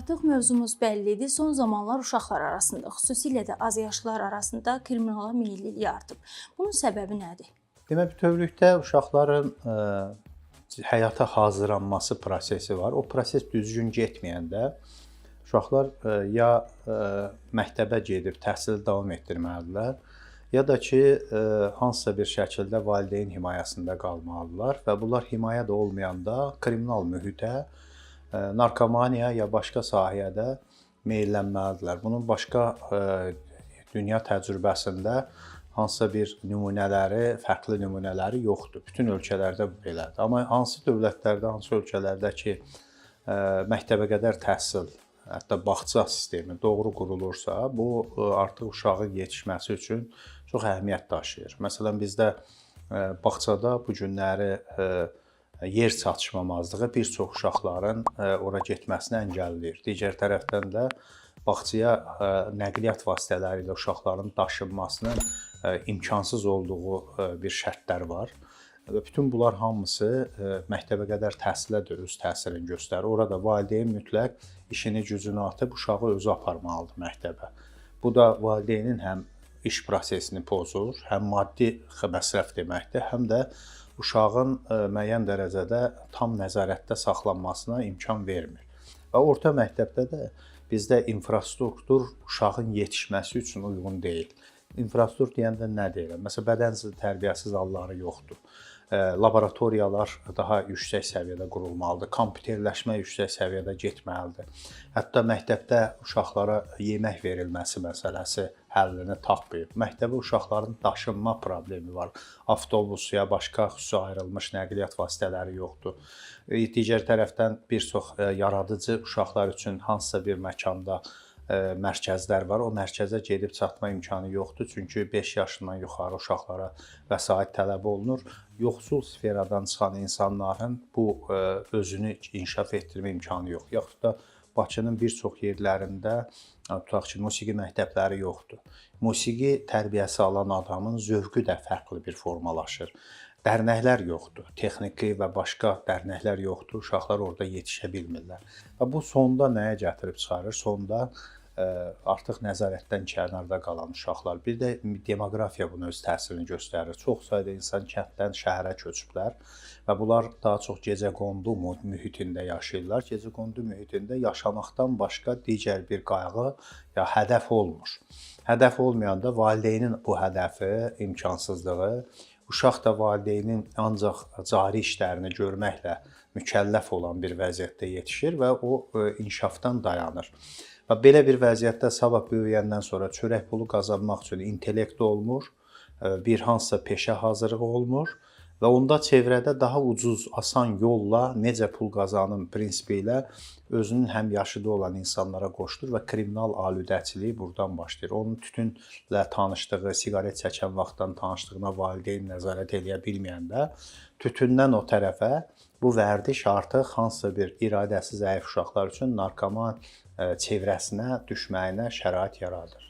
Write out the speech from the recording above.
Artıq mövzumuz bəllidir. Son zamanlar uşaqlar arasında, xüsusilə də azyaşlılar arasında kriminala meyillilik artıb. Bunun səbəbi nədir? Demək, bütövlükdə uşaqların həyata hazırlanması prosesi var. O proses düzgün getməyəndə uşaqlar ya məktəbə gedib təhsili davam etdirməlidirlər, ya da ki, hansısa bir şəkildə valideyn himayəsində qalmalıdırlar və bunlar himayədə olmayanda kriminal mühitə, narkomaniya ya başqa sahəyə də meyllənməlidirlər. Bunun başqa dünya təcrübəsində hansısa bir nümunələri, fərqli nümunələri yoxdur. Bütün ölkələrdə bu belədir. Amma hansı dövlətlərdə, hansı ölkələrdə ki, məktəbə qədər təhsil, hətta bağça sistemi doğru qurulursa, bu artıq uşağın yetişməsi üçün çox əhəmiyyət daşıyır. Məsələn, bizdə bağçada bu günləri yer çatışmamazlığı bir çox uşaqların ora getməsini əngəlləyir. Digər tərəfdən də bağçaya nəqliyyat vasitələri ilə uşaqların daşınmasının imkansız olduğu bir şərtlər var. Bütün bunlar hamısı məktəbə qədər təhsilə də öz təsirini göstərir. Orada valideyn mütləq işini gücünü atıb uşağı özü aparmalıdır məktəbə. Bu da valideynin həm iş prosesini pozur, həm maddi məsrəf deməkdir, həm də uşağın müəyyən dərəcədə tam nəzarətdə saxlanmasına imkan vermir. Və orta məktəbdə də bizdə infrastruktur uşağın yetişməsi üçün uyğun deyil. İnfrastruktur deyəndə nə deyirəm? Məsələn, bədən tərbiyəsi zalları yoxdur. Laboratoriyalar daha yüksək səviyyədə qurulmalıdır. Kompüterləşmə yüksək səviyyədə getməlidir. Hətta məktəbdə uşaqlara yemək verilməsi məsələsi həllini tapmayıb. Məktəbə uşaqların daşınma problemi var. Avtobus ya başqa xüsusi ayrılmış nəqliyyat vasitələri yoxdur. Digər tərəfdən bir çox yaradıcı uşaqlar üçün hansısa bir məkanda mərkəzlər var. O mərkəzə gedib çatma imkanı yoxdur. Çünki 5 yaşından yuxarı uşaqlara vəsait tələb olunur. Yoxsul sferadan çıxan insanların bu özünü inkişaf etdirmə imkanı yox. Yaxud da Bakının bir çox yerlərində tutaq ki, musiqi məktəbləri yoxdur. Musiqi tərbiyəsi alan adamın zövqü də fərqli bir formalaşır. Dərnəklər yoxdur, texniki və başqa dərnəklər yoxdur, uşaqlar orada yetişə bilmirlər. Və bu sonda nəyə gətirib çıxarır? Sonda artıq nəzarətdən kənarda qalan uşaqlar. Bir də demoqrafiya bunu öz təsirini göstərir. Çox sayda insan kənddən şəhərə köçüblər və bunlar daha çox gecəqondu mühitində yaşayırlar. Gecəqondu mühitində yaşamaqdan başqa digər bir qayğı ya hədəf olmur. Hədəf olmayanda valideynin bu hədəfi, imkansızlığı, uşaq da valideynin ancaq cari işlərini görməklə mükəlləf olan bir vəziyyətdə yetişir və o inkişafdan dayanır. Və belə bir vəziyyətdə sabah böyüyəndən sonra çörək pulu qazanmaq üçün intellekt olmur, bir hansısa peşə hazırlığı olmur və onda çevrədə daha ucuz, asan yolla necə pul qazanım prinsipi ilə özünün həm yaşıdı olan insanlara qoşulur və kriminal alüdəçiliyi buradan başlayır. Onun tütünlə tanışdığı, siqaret çəkən vaxtdan tanışdığına valideyn nəzarət edə bilməyəndə tütündən o tərəfə bu vərdiş artıq hansısa bir iradəsi zəif uşaqlar üçün narkoman çevrəsinə düşməyinə şərait yaradır.